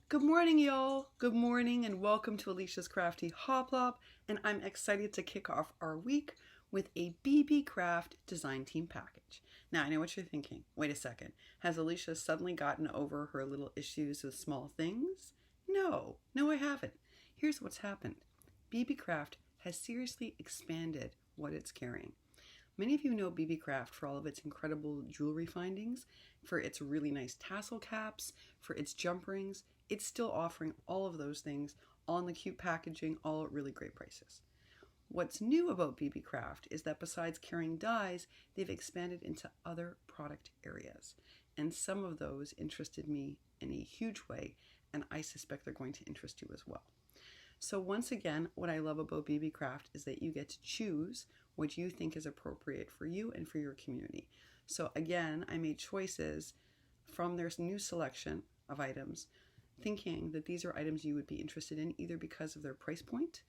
Good morning, y'all. Good morning and welcome to Alicia's Crafty Hoplop. And I'm excited to kick off our week with a Beebeecraft design team package. Now, I know what you're thinking. Wait a second. Has Alicia suddenly gotten over her little issues with small things? No, I haven't. Here's what's happened. Beebeecraft has seriously expanded what it's carrying. Many of you know Beebeecraft for all of its incredible jewelry findings, for its really nice tassel caps, for its jump rings. It's still offering all of those things, all in the cute packaging, all at really great prices. What's new about Beebeecraft is that besides carrying dies, they've expanded into other product areas. And some of those interested me in a huge way, and I suspect they're going to interest you as well. So once again, what I love about Beebeecraft is that you get to choose what you think is appropriate for you and for your community. So again, I made choices from their new selection of items, thinking that these are items you would be interested in either because of their price point,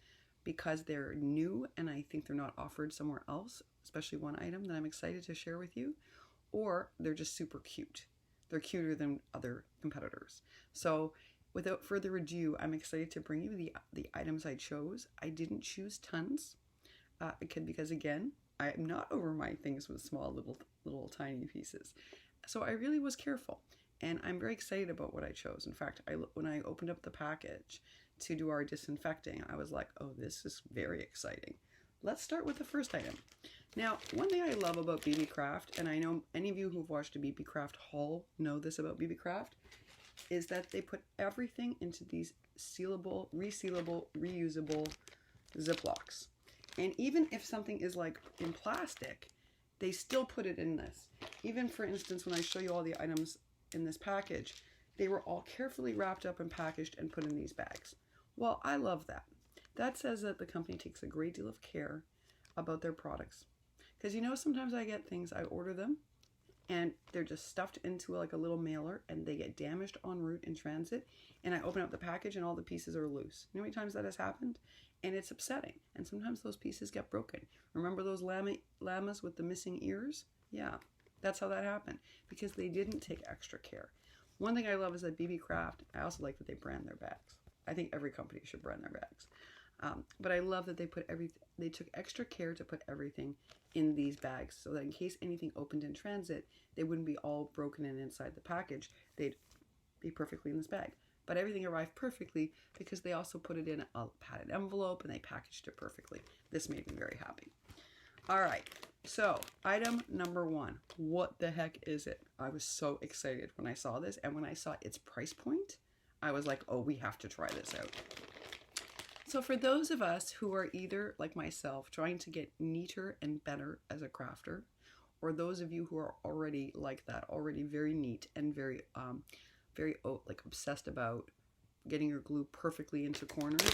because they're new and I think they're not offered somewhere else, especially one item that I'm excited to share with you, or they're just super cute. They're cuter than other competitors. So without further ado, I'm excited to bring you the items I chose. I didn't choose tons because again, I am not over my things with small little tiny pieces. So I really was careful. And I'm very excited about what I chose. In fact, when I opened up the package to do our disinfecting, I was like, oh, this is very exciting. Let's start with the first item. Now, one thing I love about Beebeecraft, and I know any of you who've watched a Beebeecraft haul know this about Beebeecraft, is that they put everything into these sealable, resealable, reusable Ziplocs. And even if something is like in plastic, they still put it in this. Even for instance, when I show you all the items in this package, they were all carefully wrapped up and packaged and put in these bags. Well, I love that. That says that the company takes a great deal of care about their products. Because you know, sometimes I get things, I order them, and they're just stuffed into like a little mailer and they get damaged en route in transit, and I open up the package and all the pieces are loose. You know how many times that has happened? And it's upsetting. And sometimes those pieces get broken. Remember those llamas with the missing ears? Yeah. That's how that happened, because they didn't take extra care. One thing I love is that Beebeecraft, I also like that they brand their bags. I think every company should brand their bags. But I love that they took extra care to put everything in these bags so that in case anything opened in transit, they wouldn't be all broken and inside the package. They'd be perfectly in this bag. But everything arrived perfectly because they also put it in a padded envelope and they packaged it perfectly. This made me very happy. All right, so item number one. What the heck is it? I was so excited when I saw this, and when I saw its price point, I was like, oh, we have to try this out. So for those of us who are either, like myself, trying to get neater and better as a crafter, or those of you who are already like that, already very neat and very obsessed about getting your glue perfectly into corners,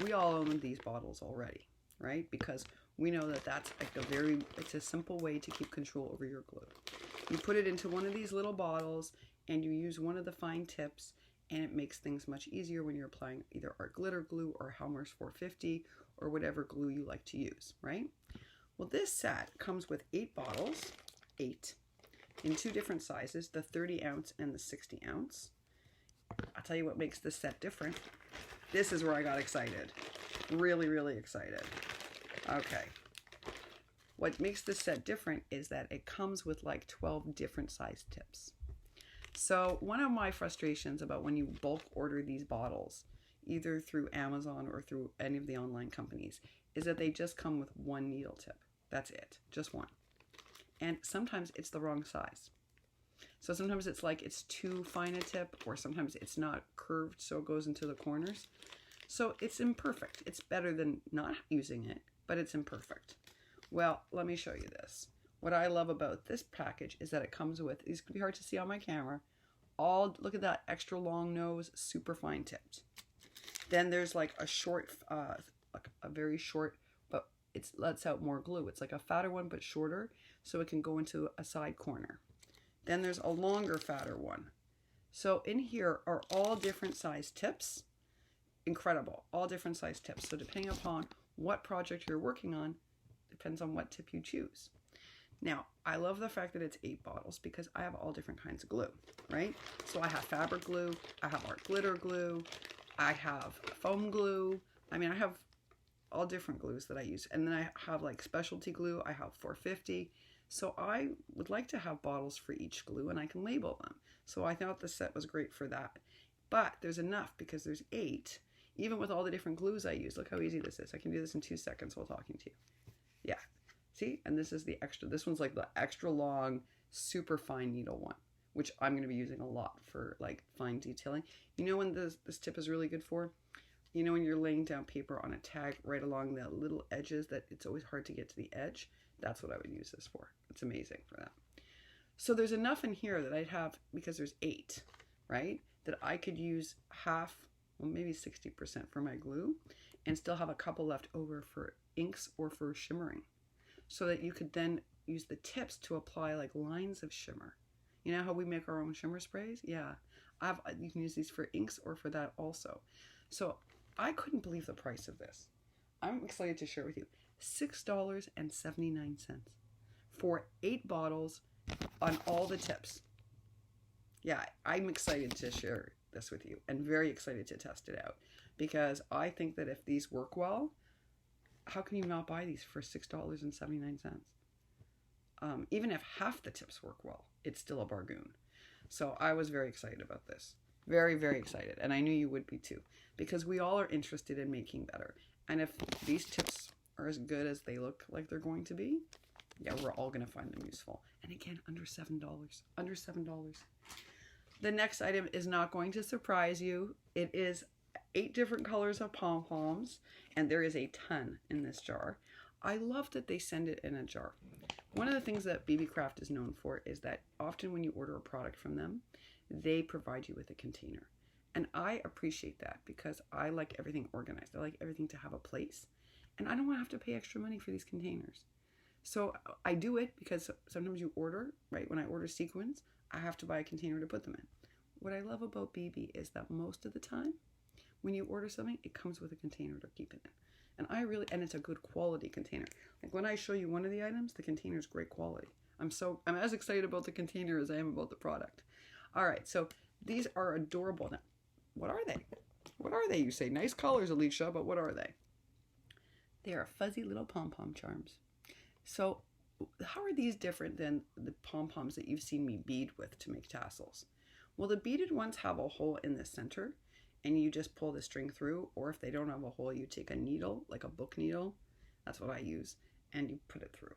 we all own these bottles already, right? Because we know that that's like it's a simple way to keep control over your glue. You put it into one of these little bottles and you use one of the fine tips, and it makes things much easier when you're applying either Art Glitter glue or Helmer's 450 or whatever glue you like to use, right? Well, this set comes with 8 bottles, 8, in 2 different sizes, the 30 ounce and the 60 ounce. I'll tell you what makes this set different. This is where I got excited. Really, really excited. Okay. What makes this set different is that it comes with like 12 different size tips. So one of my frustrations about when you bulk order these bottles, either through Amazon or through any of the online companies, is that they just come with one needle tip. That's it, just one. And sometimes it's the wrong size. So sometimes it's like it's too fine a tip, or sometimes it's not curved so it goes into the corners. So it's imperfect. It's better than not using it, but it's imperfect. Well, let me show you this. What I love about this package is that it comes with, these can be hard to see on my camera, look at that extra long nose, super fine tipped. Then there's like a short, like a very short, but it lets out more glue. It's like a fatter one, but shorter, so it can go into a side corner. Then there's a longer, fatter one. So in here are all different size tips. Incredible, all different size tips. So depending upon what project you're working on, depends on what tip you choose. Now, I love the fact that it's 8 bottles because I have all different kinds of glue, right? So I have fabric glue, I have art glitter glue, I have foam glue. I mean, I have all different glues that I use. And then I have like specialty glue, I have 450. So I would like to have bottles for each glue and I can label them. So I thought the set was great for that. But there's enough because there's 8. Even with all the different glues I use, look how easy this is. I can do this in 2 seconds while talking to you. Yeah. See? And this is the extra. This one's like the extra long, super fine needle one, which I'm going to be using a lot for like fine detailing. You know when this tip is really good for? You know when you're laying down paper on a tag right along the little edges that it's always hard to get to the edge? That's what I would use this for. It's amazing for that. So there's enough in here that I'd have, because there's 8, right? That I could use half, well maybe 60% for my glue and still have a couple left over for inks or for shimmering. So that you could then use the tips to apply like lines of shimmer. You know how we make our own shimmer sprays? Yeah. You can use these for inks or for that also. So I couldn't believe the price of this. I'm excited to share with you. $6.79 for 8 bottles on all the tips. Yeah, I'm excited to share this with you and very excited to test it out because I think that if these work well, how can you not buy these for $6.79? Even if half the tips work well, it's still a bargain. So I was very excited about this. Very, very excited. And I knew you would be too, because we all are interested in making better. And if these tips are as good as they look like they're going to be, yeah, we're all going to find them useful. And again, under $7. Under $7. The next item is not going to surprise you. It is 8 different colors of pom-poms, and there is a ton in this jar. I love that they send it in a jar. One of the things that Beebeecraft is known for is that often when you order a product from them, they provide you with a container. And I appreciate that because I like everything organized. I like everything to have a place. And I don't want to have to pay extra money for these containers. So I do it because sometimes you order, right? When I order sequins, I have to buy a container to put them in. What I love about BB is that most of the time, when you order something, it comes with a container to keep it in. And it's a good quality container. Like when I show you one of the items, the container is great quality. I'm as excited about the container as I am about the product. All right, so these are adorable. Now, what are they? What are they? You say nice colors, Alicia, but what are they? They are fuzzy little pom-pom charms. So how are these different than the pom-poms that you've seen me bead with to make tassels? Well, the beaded ones have a hole in the center and you just pull the string through, or if they don't have a hole, you take a needle, like a book needle, that's what I use, and you put it through.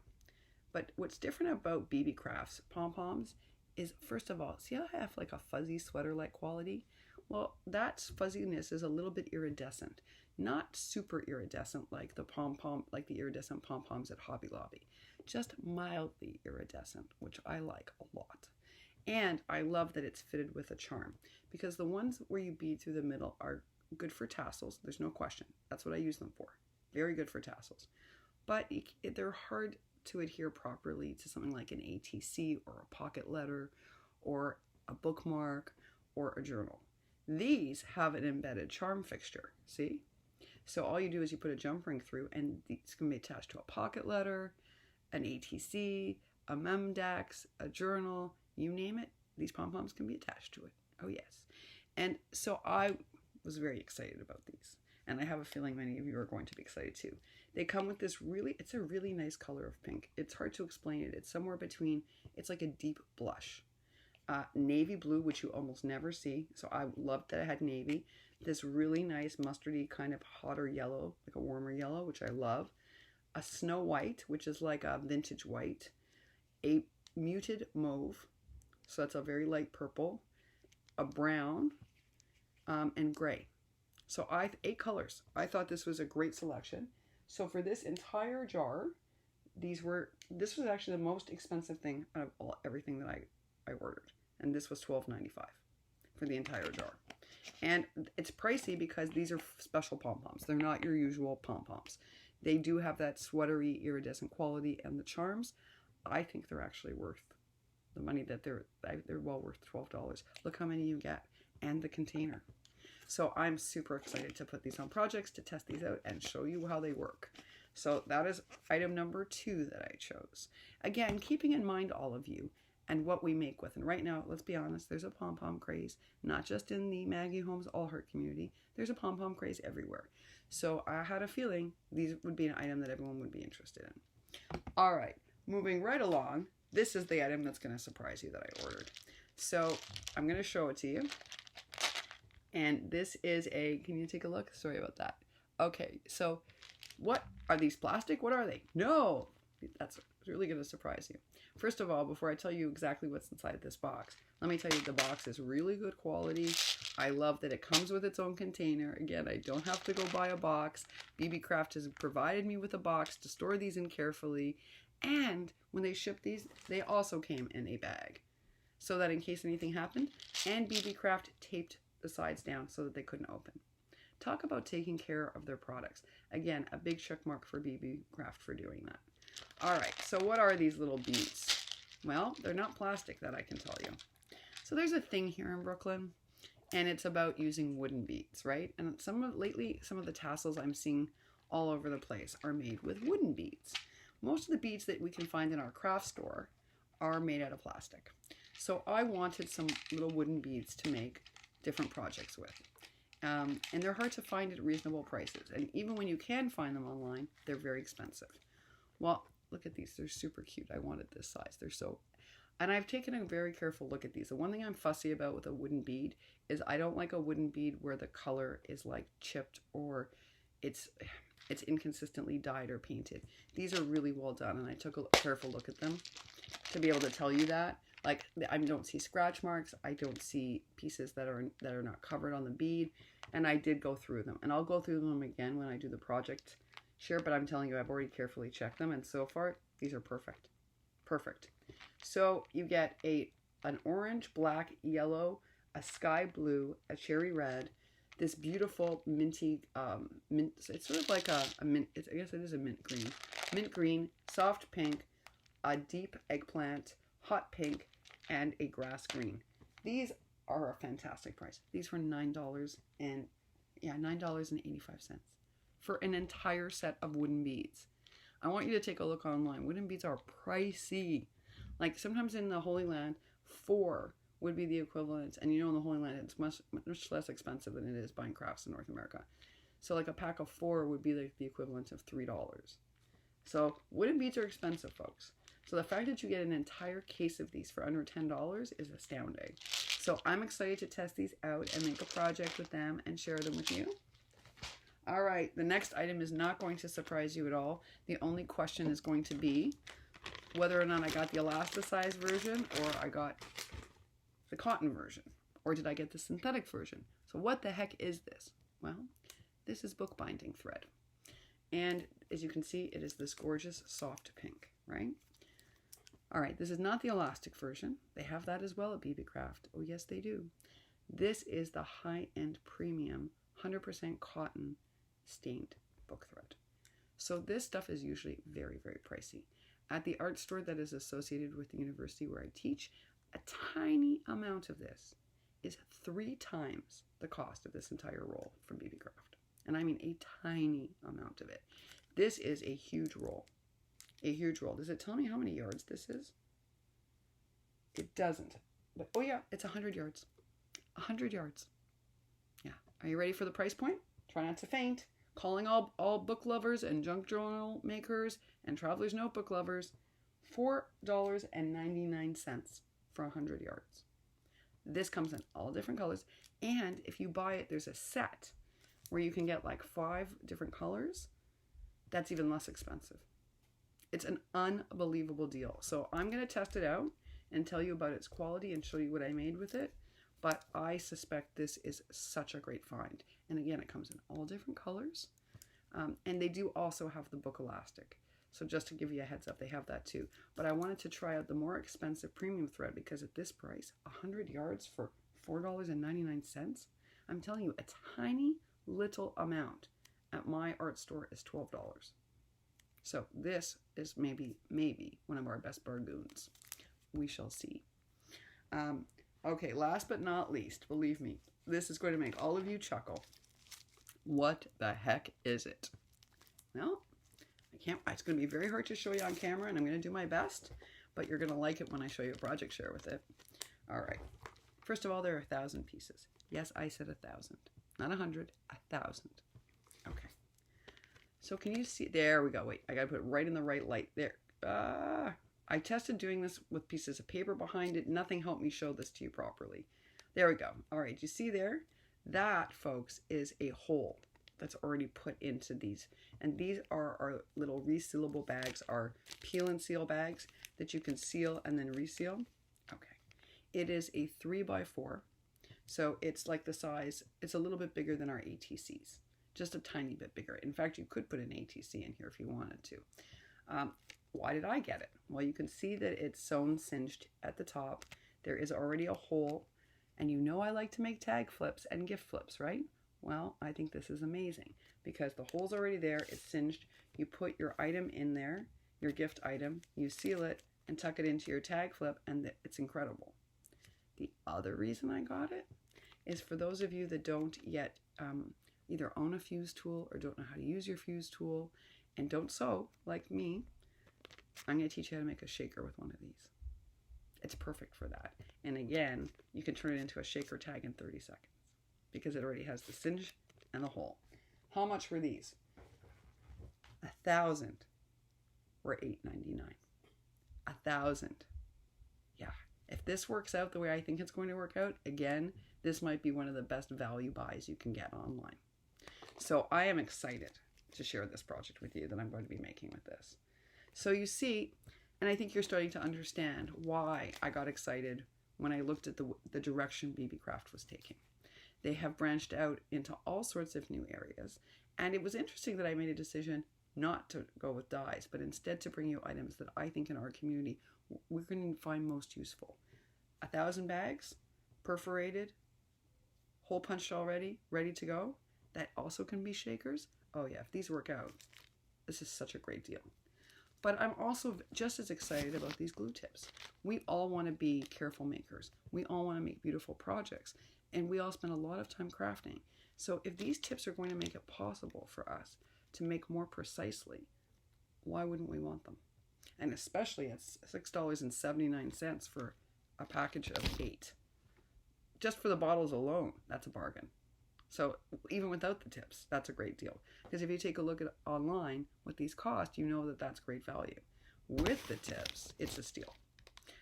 But what's different about Beebeecraft's pom-poms is, first of all, see how I have like a fuzzy sweater-like quality? Well, that fuzziness is a little bit iridescent. Not super iridescent like the iridescent pom-poms at Hobby Lobby. Just mildly iridescent, which I like a lot. And I love that it's fitted with a charm, because the ones where you bead through the middle are good for tassels. There's no question. That's what I use them for. Very good for tassels. But they're hard to adhere properly to something like an ATC or a pocket letter or a bookmark or a journal. These have an embedded charm fixture, see? So all you do is you put a jump ring through and it's going to be attached to a pocket letter, an ATC, a Memdex, a journal, you name it, these pom-poms can be attached to it. Oh yes. And so I was very excited about these. And I have a feeling many of you are going to be excited too. They come with this it's a really nice color of pink. It's hard to explain it. It's somewhere between, it's like a deep blush. Navy blue, which you almost never see. So I loved that I had navy. This really nice mustardy kind of hotter yellow, like a warmer yellow, which I love. A snow white, which is like a vintage white. A muted mauve. So that's a very light purple. A brown, and gray. So 8 colors. I thought this was a great selection. So for this entire jar, this was actually the most expensive thing out of everything that I ordered. And this was $12.95 for the entire jar. And it's pricey because these are special pom-poms. They're not your usual pom-poms. They do have that sweatery, iridescent quality, and the charms, I think they're actually worth the money that they're well worth $12. Look how many you get, and the container. So I'm super excited to put these on projects, to test these out, and show you how they work. So that is item number 2 that I chose. Again, keeping in mind all of you and what we make with. And right now, let's be honest, there's a pom-pom craze, not just in the Maggie Holmes All Heart community. There's a pom-pom craze everywhere. So I had a feeling these would be an item that everyone would be interested in. All right, moving right along, this is the item that's going to surprise you that I ordered. So I'm going to show it to you. And this is a, can you take a look? Sorry about that. Okay, so what are these plastic? What are they? No, that's really going to surprise you. First of all, before I tell you exactly what's inside this box, let me tell you the box is really good quality. I love that it comes with its own container. Again, I don't have to go buy a box. Beebeecraft has provided me with a box to store these in carefully. And when they shipped these, they also came in a bag so that in case anything happened, and Beebeecraft taped the sides down so that they couldn't open. Talk about taking care of their products. Again, a big check mark for Beebeecraft for doing that. All right, so what are these little beads? Well, they're not plastic, that I can tell you. So there's a thing here in Brooklyn, and it's about using wooden beads, right? And lately, some of the tassels I'm seeing all over the place are made with wooden beads. Most of the beads that we can find in our craft store are made out of plastic. So I wanted some little wooden beads to make different projects with. And they're hard to find at reasonable prices. And even when you can find them online, they're very expensive. Well, look at these. They're super cute. I wanted this size. They're so... And I've taken a very careful look at these. The one thing I'm fussy about with a wooden bead is I don't like a wooden bead where the color is like chipped or it's inconsistently dyed or painted. These are really well done, and I took a careful look at them to be able to tell you that. Like, I don't see scratch marks. I don't see pieces that are not covered on the bead, and I did go through them. And I'll go through them again when I do the project share, but I'm telling you, I've already carefully checked them, and so far, these are perfect. Perfect. So you get an orange, black, yellow, a sky blue, a cherry red, this beautiful minty, mint, it's sort of like a mint, I guess it is a mint green, soft pink, a deep eggplant, hot pink, and a grass green. These are a fantastic price. These were $9.85 for an entire set of wooden beads. I want you to take a look online. Wooden beads are pricey. Like sometimes in the Holy Land, 4 would be the equivalent. And you know in the Holy Land, it's much less expensive than it is buying crafts in North America. So like a pack of 4 would be like the equivalent of $3. So wooden beads are expensive, folks. So the fact that you get an entire case of these for under $10 is astounding. So I'm excited to test these out and make a project with them and share them with you. All right, the next item is not going to surprise you at all. The only question is going to be whether or not I got the elasticized version or I got the cotton version, or did I get the synthetic version? So what the heck is this? Well, this is bookbinding thread. And as you can see, it is this gorgeous soft pink, right? All right, this is not the elastic version. They have that as well at Beebeecraft. Oh, yes, they do. This is the high-end premium 100% cotton stained book thread. So this stuff is usually very, very pricey. At the art store that is associated with the university where I teach, a tiny amount of this is 3 times the cost of this entire roll from Beebeecraft. And I mean a tiny amount of it. This is a huge roll. A huge roll. Does it tell me how many yards this is? It doesn't. But oh yeah, it's 100 yards. 100 yards. Yeah. Are you ready for the price point? Try not to faint. Calling all book lovers and junk journal makers and Traveler's Notebook lovers, $4.99 for 100 yards. This comes in all different colors, and if you buy it, there's a set where you can get like 5 different colors. That's even less expensive. It's an unbelievable deal. So I'm going to test it out and tell you about its quality and show you what I made with it. But I suspect this is such a great find. And again, it comes in all different colors. And they do also have the book elastic. So just to give you a heads up, they have that too. But I wanted to try out the more expensive premium thread because at this price, 100 yards for $4.99, I'm telling you, a tiny little amount at my art store is $12. So this is maybe one of our best bargains. We shall see. Okay, last but not least, believe me, this is going to make all of you chuckle. What the heck is it? Well, It's going to be very hard to show you on camera, and I'm going to do my best, but you're going to like it when I show you a project share with it. All right. First of all, there are 1,000 pieces. Yes, I said 1,000, not 100, 1,000. Okay. So can you see? There we go. Wait, I got to put it right in the right light. There. I tested doing this with pieces of paper behind it. Nothing helped me show this to you properly. There we go. All right. You see there? That, folks, is a hole that's already put into these. And these are our little resealable bags, our peel and seal bags that you can seal and then reseal. Okay. It is a 3x4. So it's like the size, it's a little bit bigger than our ATCs. Just a tiny bit bigger. In fact, you could put an ATC in here if you wanted to. Why did I get it? Well, you can see that it's sewn cinched at the top. There is already a hole. And you know I like to make tag flips and gift flips, right? Well, I think this is amazing because the hole's already there. It's cinched. You put your item in there, your gift item. You seal it and tuck it into your tag flip, and it's incredible. The other reason I got it is for those of you that don't yet either own a fuse tool or don't know how to use your fuse tool and don't sew like me, I'm going to teach you how to make a shaker with one of these. It's perfect for that. And again, you can turn it into a shaker tag in 30 seconds because it already has the cinch and the hole. How much were these? 1,000 were $8.99. 1,000. Yeah. If this works out the way I think it's going to work out, again, this might be one of the best value buys you can get online. So I am excited to share this project with you that I'm going to be making with this. So you see, and I think you're starting to understand why I got excited when I looked at the direction Beebeecraft was taking. They have branched out into all sorts of new areas, and it was interesting that I made a decision not to go with dies, but instead to bring you items that I think in our community we're going to find most useful. 1,000 bags, perforated, hole punched already, ready to go. That also can be shakers. Oh yeah, if these work out, this is such a great deal. But I'm also just as excited about these glue tips. We all want to be careful makers. We all want to make beautiful projects. And we all spend a lot of time crafting. So if these tips are going to make it possible for us to make more precisely, why wouldn't we want them? And especially at $6.79 for a package of 8. Just for the bottles alone, that's a bargain. So even without the tips, that's a great deal. Because if you take a look at online what these cost, you know that that's great value. With the tips, it's a steal.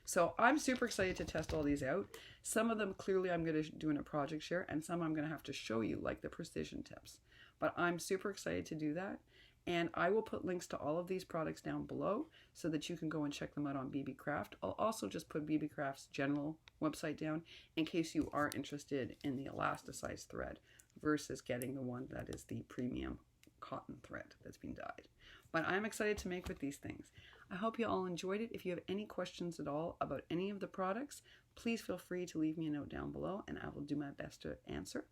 So I'm super excited to test all these out. Some of them clearly I'm going to do in a project share, and some I'm going to have to show you, like the precision tips. But I'm super excited to do that. And I will put links to all of these products down below so that you can go and check them out on Beebeecraft. I'll also just put Beebeecraft's general website down in case you are interested in the elasticized thread versus getting the one that is the premium cotton thread that's been dyed. But I'm excited to make with these things. I hope you all enjoyed it. If you have any questions at all about any of the products, please feel free to leave me a note down below and I will do my best to answer.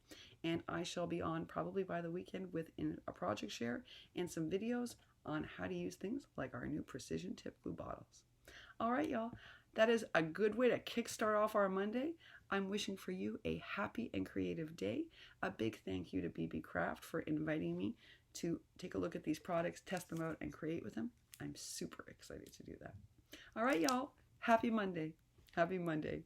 And I shall be on probably by the weekend with a project share and some videos on how to use things like our new precision tip glue bottles. All right, y'all. That is a good way to kickstart off our Monday. I'm wishing for you a happy and creative day. A big thank you to Beebeecraft for inviting me to take a look at these products, test them out, and create with them. I'm super excited to do that. All right, y'all. Happy Monday. Happy Monday.